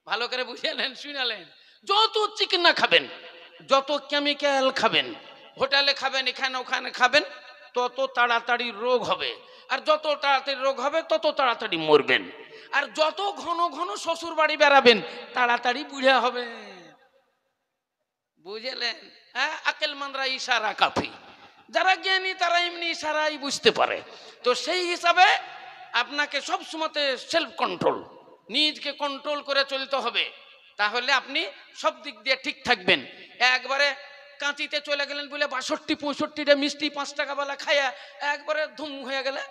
ভালো করে বুঝালেন, শুনালেন। যত চিকেন খাবেন, যত কেমিক্যাল খাবেন, হোটেলে খাবেন, এখানে ওখানে খাবেন, তত তাড়াতাড়ি রোগ হবে। আর যত তাড়াতাড়ি রোগ হবে তত তাড়াতাড়ি মরবেন। আর যত ঘন ঘন শ্বশুর বাড়ি বেড়াবেন তাড়াতাড়ি বুড়া হবে। বুঝলেন? হ্যাঁ, আকেলমানরা ইশারা কাফি। যারা জ্ঞানী তারা এমনি ইশারাই বুঝতে পারে। তো সেই হিসাবে আপনাকে সব সময় সেলফ কন্ট্রোল, নিজকে কন্ট্রোল করে চলতে হবে। তাহলে আপনি সব দিক দিয়ে ঠিক থাকবেন। একবারে কাঁচিতে চলে গেলেন বলে ৬২-৬৫টা মিষ্টি ৫ টাকা বেলা খায়া একবারে ধুম হয়ে গেলে,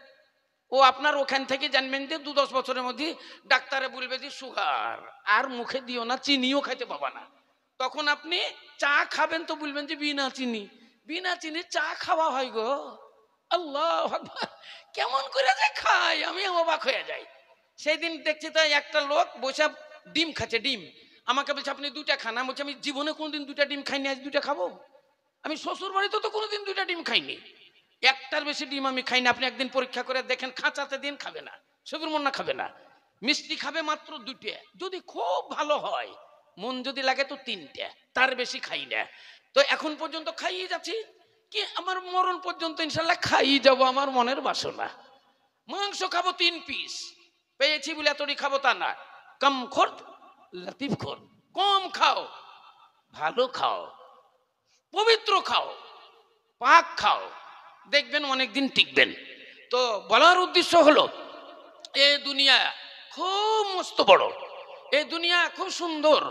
ও আপনার ওখান থেকে জানবেন যে ২-১০ বছরের মধ্যে ডাক্তারে বলবে যে সুগার, আর মুখে দিও না, চিনিও খাইতে পাবা না। তখন আপনি চা খাবেন তো বলবেন যে বিনা চিনি, বিনা চিনি চা খাওয়া হয় গো। আল্লাহু আকবার, কেমন করে যে খাই আমি অবাক হয়ে যাই। সেই দিন দেখছি তো একটা লোক বসে ডিম খাচ্ছে, ডিম। আমাকে বলছে আপনি ২টা খান। আমি বলছি আমি জীবনে কোনোদিন ২টা ডিম খাইনি, আজ 2টা খাবো? আমি শ্বশুর বাড়িতে তো কোনোদিন 2টা ডিম খাইনি, একটার বেশি ডিম আমি খাই না। আপনি একদিন পরীক্ষা করে দেখেন, খাঁচাতে দিন খাবে না, সবুর মন না খাবে না। মিষ্টি খাবে মাত্র 2টে, যদি খুব ভালো হয়, মন যদি লাগে তো 3টে, তার বেশি খাই না। তো এখন পর্যন্ত খাইয়ে যাচ্ছি, কি আমার মরণ পর্যন্ত ইনশাল্লাহ খাইয়ে যাবো, আমার মনের বাসনা। মাংস খাবো 3 পিস, পেয়েছি বলে এতটি খাবো তা না। কম খোর লতিফ খোর, কম খাও, ভালো খাও, পবিত্র খাও, পাক খাও, দেখবেন অনেকদিন টিকবেন। তো বলার উদ্দেশ্য হলো, এ দুনিয়া খুব মস্ত বড়, এ দুনিয়া খুব সুন্দর,